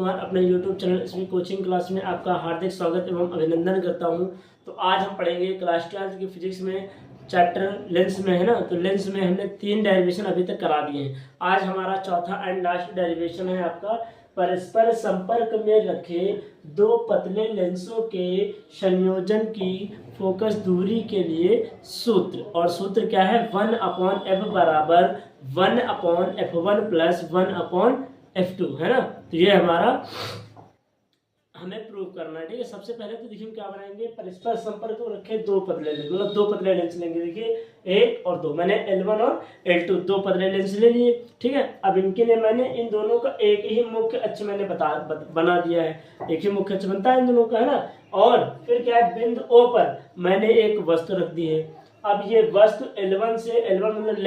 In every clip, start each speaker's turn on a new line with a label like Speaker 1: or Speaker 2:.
Speaker 1: कुमार अपने YouTube channel इसमें coaching class में आपका हार्दिक स्वागत एवं अभिनंदन करता हूं। तो आज हम पढ़ेंगे क्लास 12 की फिजिक्स में चैप्टर लेंस में, है ना। तो लेंस में हमने 3 डेरिवेशन अभी तक करा दिए हैं। आज हमारा चौथा एंड लास्ट डेरिवेशन है आपका परस्पर संपर्क में रखे दो पतले लेंसों के संयोजन की फोकस दूरी के लिए सूत्र। और सूत्र क्या है? 1/f बराबर 1/f1 प्लस 1/f2, है ना। तो ये हमारा हमें प्रूव करना है, ठीक है। सबसे पहले तो देखिए क्या बनाएंगे, परस्पर संपर्क को रखे दो पतले लेंस, मतलब दो पतले लेंस लेंगे। देखिए 1 और 2, मैंने L1 और L2 दो पतले लेंस ले लिए, ठीक है। अब इनके लिए मैंने इन दोनों का एक ही मुख्य अक्ष मैंने बना दिया है, एक ही मुख्य अक्ष बनता है इन दोनों का, है ना। और फिर क्या है, बिंदु O पर मैंने एक वस्तु रख दी है। अब ये वस्तु L1 मतलब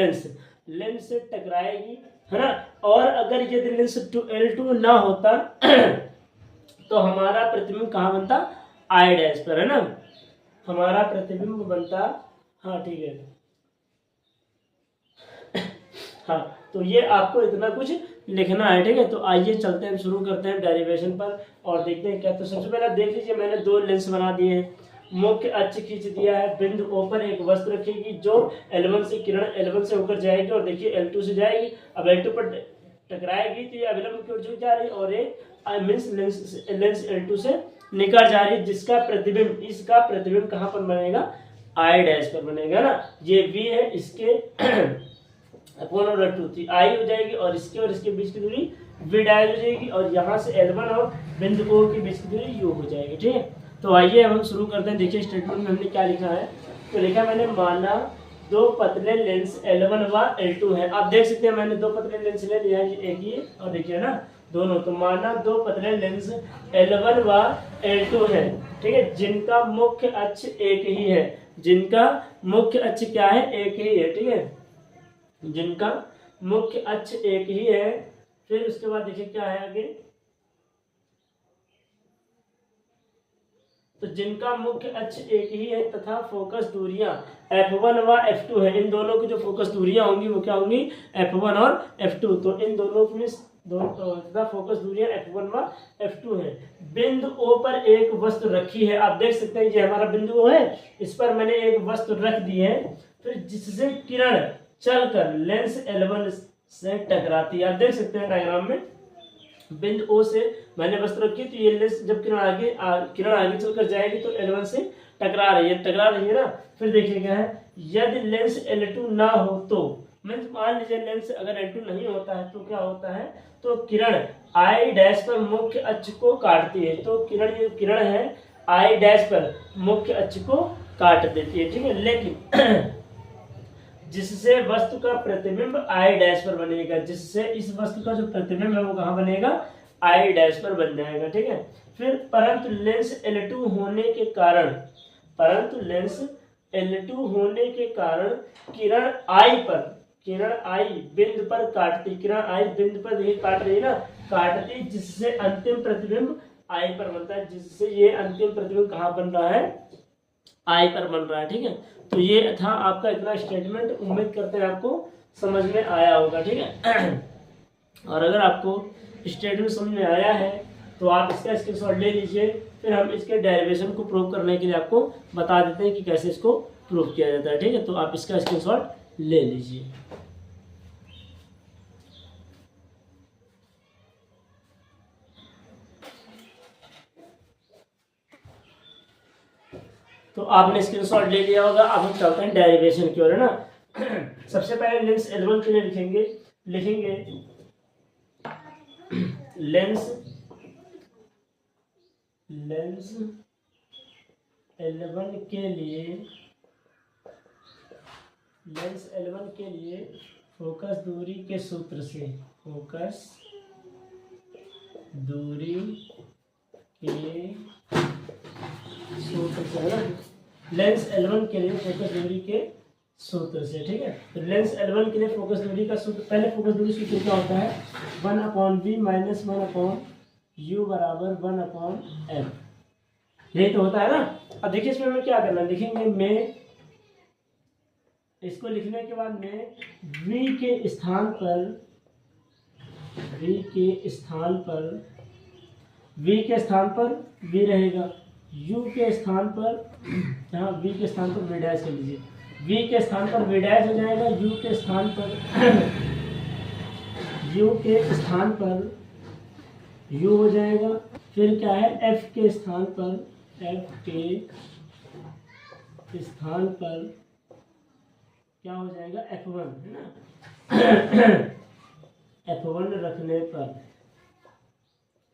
Speaker 1: लेंस से टकराएगी, है ना। और अगर यदि लेंस L2 ना होता तो हमारा प्रतिबिंब कहाँ बनता? आई डैश पर, है ना। हमारा प्रतिबिंब बनता, हाँ ठीक है, हाँ। तो ये आपको इतना कुछ लिखना है, ठीक है। तो आइए चलते हैं, शुरू करते हैं डेरिवेशन पर और देखते हैं क्या। तो सबसे पहले देख लीजिए, मैंने दो लेंस बना दिए हैं, मुख्य अक्ष खींच दिया है, बिंदु O पर एक वस्तु रखेगी जो L1 से किरण L1 से होकर जाएगी और देखिए L2 से जाएगी। अब L2 पर टकराएगी तो ये अभिलंब की ओर झुक जा रही है और एक लेंस L2 से निकल जा रही है, जिसका प्रतिबिंब, इसका प्रतिबिंब कहाँ पर बनेगा? आई डैश पर बनेगा ना। ये V है, इसके अपॉन और √2 आई हो जाएगी और इसके बीच की दूरी V डैश हो जाएगी और यहाँ से L1 और बिंदु O के बीच की दूरी U हो जाएगी, ठीक है। तो आइए हम शुरू करते हैं। देखिए स्टेटमेंट में हमने क्या लिखा है। तो लिखा मैंने, माना दो पतले लेंस L1 व L2 है। आप देख सकते हैं मैंने दो पतले लेंस ले लिया है, एक ही और देखिए ना दोनों। तो माना दो पतले लेंस L1 व L2 है, ठीक है, जिनका मुख्य अक्ष एक ही है। जिनका मुख्य अक्ष क्या है? एक ही है, ठीक है। जिनका मुख्य अक्ष एक ही है। फिर उसके बाद देखिए क्या है आगे। तो जिनका मुख्य अक्ष एक ही है तथा फोकस दूरियां f1 व f2 है। इन दोनों की जो फोकस दूरियां होंगी वो क्या होंगी? f1 और f2। तो इन दोनों में तथा फोकस दूरियां f1 व f2 है। बिंदु O पर एक वस्तु रखी है। आप देख सकते हैं ये हमारा बिंदु O है, इस पर मैंने एक वस्तु रख दी है, फिर जिससे किरण चलकर लेंस L1 से टकराती है। आप देख सकते हैं डायग्राम में, बिंदु O से मैंने वस्तु रखी, तो ये लेंस जब किरण आगे चलकर जाएगी तो L1 से टकरा रही है ना। फिर देखिए क्या है, यदि लेंस L2 ना हो तो, मान लीजिए लेंस अगर L2 नहीं होता है तो क्या होता है, तो किरण आई डैश पर मुख्य अक्ष को काटती है। तो किरण है आई डैश पर मुख्य अक्ष को काट देती है, ठीक है। लेकिन जिससे वस्तु का प्रतिबिंब आई डैश पर बनेगा, जिससे इस वस्तु का जो प्रतिबिंब है वो कहाँ बनेगा? आई डैश पर बन जाएगा, ठीक है। फिर परंतु लेंस L2 होने के कारण किरण आई बिंदु पर काटती, देखिए काट रही है ना, काटती, जिससे अंतिम प्रतिबिंब आई पर बनता है, जिससे ये अंतिम प्रतिबिंब कहाँ बन रहा है? आई पर बन रहा है, ठीक है। तो ये था आपका इतना स्टेटमेंट। उम्मीद करते हैं आपको समझ में आया होगा, ठीक है। और अगर आपको स्टेटमेंट समझ में आया है तो आप इसका स्क्रीनशॉट ले लीजिए, फिर हम इसके डेरिवेशन को प्रूव करने के लिए आपको बता देते हैं कि कैसे इसको प्रूव किया जाता है, ठीक है। तो आप इसका स्क्रीनशॉट ले लीजिए। तो आपने स्क्रीनशॉट ले लिया होगा। अब हम चलते हैं डेरिवेशन की ओर, है ना। सबसे पहले लेंस L1 के लिए लिखेंगे लेंस L1 के लिए फोकस दूरी के सूत्र से, है ना, लेंस L1 के लिए फोकस दूरी के सूत्र से, ठीक है। तो लेंस L1 के लिए फोकस दूरी का सूत्र, पहले फोकस दूरी सूत्र क्या होता है? 1/v माइनस 1/u बराबर 1/f, यही तो होता है ना। अब देखिए इसमें हमें क्या करना है, लिखेंगे मैं इसको लिखने के बाद में v के स्थान पर v के स्थान पर v रहेगा, u के स्थान पर, यहाँ v के स्थान पर v डैश कर लीजिए, v के स्थान पर v डैश हो जाएगा, u के स्थान पर u के स्थान पर u हो जाएगा, फिर क्या है f के स्थान पर, f के स्थान पर क्या हो जाएगा f1 है ना f1 रखने पर।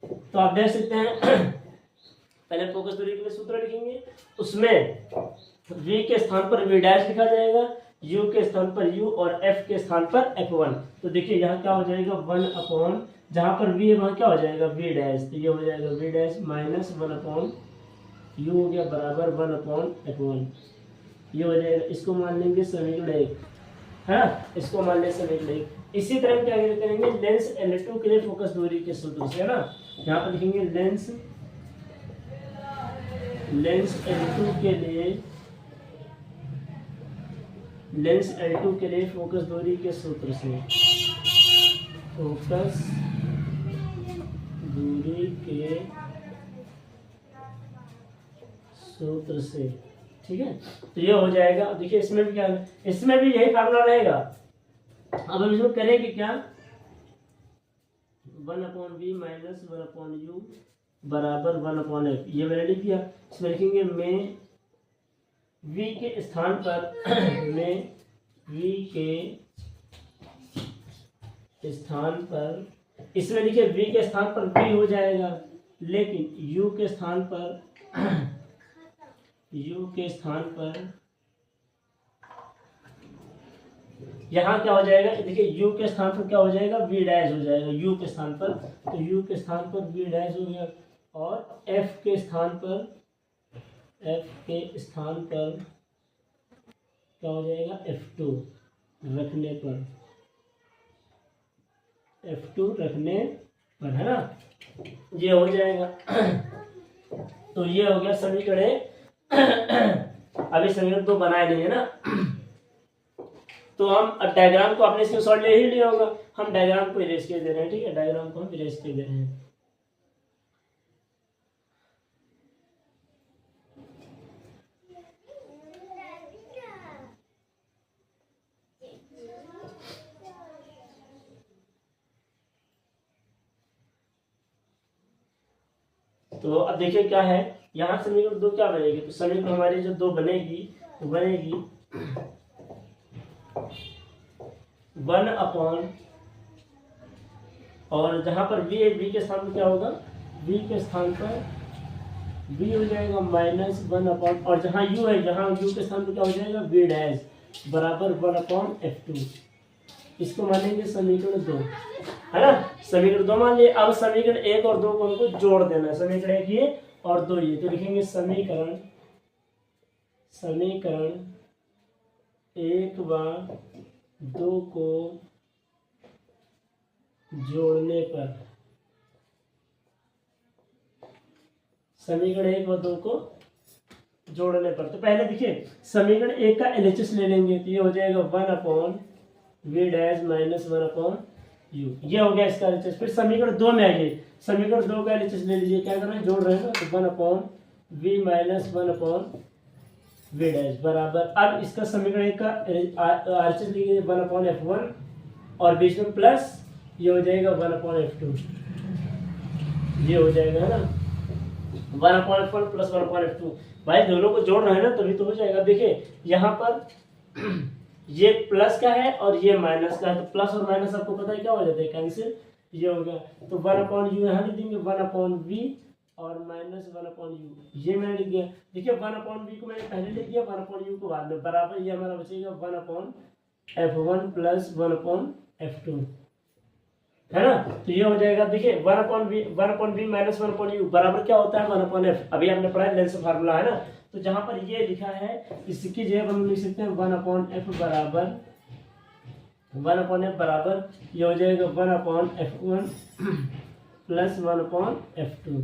Speaker 1: तो आप देख सकते हैं पहले फोकस दूरी के लिए सूत्र लिखेंगे, उसमें v के स्थान पर v डैश लिखा जाएगा, u के स्थान पर u और f के स्थान पर f1। तो देखिए यहाँ क्या हो जाएगा 1 अपॉन, जहाँ पर v है वहाँ क्या हो जाएगा v डैश, तो ये हो जाएगा v dash minus 1 upon u हो गया बराबर 1 अपॉन f1, ये हो जाएगा। इसको मान लेंगे समीकरण 1 है ना, इसको मान लेंगे समीकरण 1। इसी तरह क्या करेंगे लेंस L2 के लिए फोकस दूरी के सूत्र से है ना, यहाँ पर लिखेंगे लेंस L2 के लिए, लेंस L2 के लिए फोकस दूरी के सूत्र से, फोकस दूरी के सूत्र से, ठीक है। तो ये हो जाएगा, देखिए इसमें भी क्या है, इसमें भी यही फार्मूला रहेगा। अब हम इसमें करेंगे क्या 1 upon v minus 1 upon u बराबर 1 अपॉन f, ये मैंने लिख दिया। इसमें लिखेंगे मैं v के स्थान पर मैं v के स्थान पर, इसमें लिखिए v के स्थान पर v हो जाएगा, लेकिन u के स्थान पर यहाँ क्या हो जाएगा, देखिए u के स्थान पर क्या हो जाएगा v डैश हो जाएगा u के स्थान पर, तो u के स्थान पर v डैश हो गया, और f के स्थान पर क्या हो जाएगा f2 रखने पर, f2 रखने पर है ना, ये हो जाएगा। तो ये हो गया समीकरण। अभी समीकरण तो बनाए नहीं है ना, तो हम डायग्राम को अपने स्क्रीनशॉट ले ही लिया होगा, हम डायग्राम को इरेज कर दे रहे हैं, ठीक है, डायग्राम को हम इरेज कर दे रहे हैं। तो अब देखिए क्या है, यहाँ समीकरण 2 क्या बनेगी, तो समीकरण हमारी जो 2 बनेगी तो बनेगी 1 अपॉन, और जहाँ पर v है v के स्थान पर क्या होगा, v के स्थान पर v हो जाएगा माइनस 1 अपॉन, और जहाँ u है, जहाँ u के स्थान पर क्या हो जाएगा v डैश बराबर 1 अपॉन f2। इसको मानेंगे समीकरण 2 है ना, समीकरण 2 मान लिए। अब समीकरण 1 और 2 को हमको जोड़ देना है, समीकरण 1 ये और 2 ये, तो लिखेंगे समीकरण 1 व 2 को जोड़ने पर, समीकरण 1 व 2 को जोड़ने पर, तो पहले देखिए समीकरण 1 का LHS ले लेंगे, तो ये हो जाएगा 1 upon v dash minus 1 upon u, ये हो गया इसका LHS। फिर समीकरण 2 में आइए, समीकरण 2 का LHS ले लीजिए, क्या करना है जोड़ रहे हैं ना, तो 1 upon v minus 1 upon v dash बराबर, अब इसका समीकरण 1 का RHS लीजिए 1 अपॉन f1, और बीच में प्लस ये हो जाएगा 1 अपॉन f2, ये हो जाएगा है ना 1 upon f1 plus 1 upon f2। भाई दोनों को जोड़ रहे हैं ना, तभी तो हो जाएगा। देखिए यहाँ पर ये प्लस का है और ये माइनस का है, तो प्लस और माइनस आपको पता है क्या हो जाता है कैंसिल, ये हो गया। तो 1 अपॉन यू यहाँ लिख देंगे 1 अपॉन वी और माइनस 1 अपॉन यू, ये मैंने लिख दिया। देखिए 1 अपॉन वी को मैंने पहले लिख दिया, 1 अपॉन यू को बाद में, बराबर ये हमारा बचेगा 1 upon f1 plus 1 upon f2 है ना। तो ये हो जाएगा, देखिए 1 upon V minus 1 upon U बराबर क्या होता है 1 अपॉन f, अभी आपने पढ़ा है लेंस फार्मूला है ना। तो जहां पर ये लिखा है इसकी जगह हम लिख सकते हैं 1 अपॉन f बराबर 1 अपॉन f बराबर ये हो जाएगा 1 upon f1 plus 1 upon f2।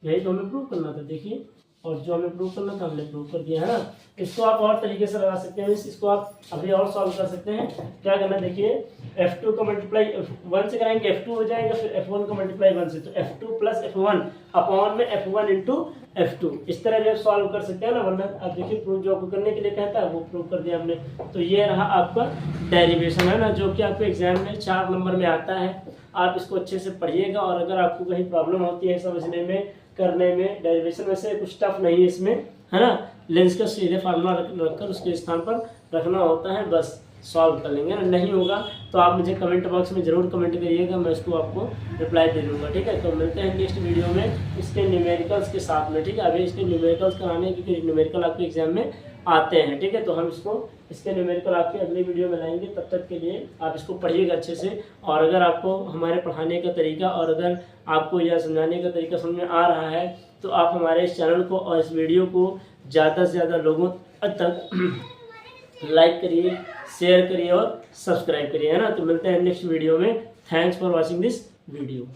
Speaker 1: यही तो हमें प्रूव करना था। देखिए और जो हमें प्रूव करना था हमने प्रूव कर दिया है ना। इसको आप और तरीके से लगा सकते हैं, इसको आप अभी और सॉल्व कर सकते हैं। क्या करना है देखिए, f2 का मल्टीप्लाई 1 से कराएंगे f2 हो जाएगा, फिर f1 का मल्टीप्लाई 1 से, तो f2 प्लस f1 अपॉन में f1 इंटू f2, इस तरह भी आप सॉल्व कर सकते हैं ना। वरना आप देखिए प्रूव जो आपको करने के लिए कहता है वो प्रूव कर दिया हमने। तो ये रहा आपका डेरिवेशन है ना, जो कि आपको एग्जाम में 4 नंबर में आता है। आप इसको अच्छे से पढ़िएगा, और अगर आपको कहीं प्रॉब्लम होती है समझने में, करने में, डेरिवेशन वैसे कुछ टफ नहीं है इसमें, है ना। लेंस का सीधे फार्मूला रखकर उसके स्थान पर रखना होता है, बस सॉल्व कर लेंगे ना। नहीं होगा तो आप मुझे कमेंट बॉक्स में ज़रूर कमेंट करिएगा, मैं इसको आपको रिप्लाई दे दूँगा, ठीक है। तो मिलते हैं नेक्स्ट वीडियो में इसके न्यूमेरिकल्स के साथ में, ठीक है। अभी इसके न्यूमेरिकल्स कराने, क्योंकि न्यूमेरिकल आपके एग्जाम में आते हैं, ठीक है। तो हम इसके न्यूमेरिकल आपके अगली वीडियो में लाएंगे। तब तक के लिए आप इसको पढ़िएगा अच्छे से। और अगर आपको हमारे पढ़ाने का तरीका और अगर आपको यह समझाने का तरीका समझ में आ रहा है, तो आप हमारे इस चैनल को और इस वीडियो को ज़्यादा से ज़्यादा लोगों तक लाइक करिए, शेयर करिए और सब्सक्राइब करिए, है ना। तो मिलते हैं नेक्स्ट वीडियो में। Thanks for watching this video.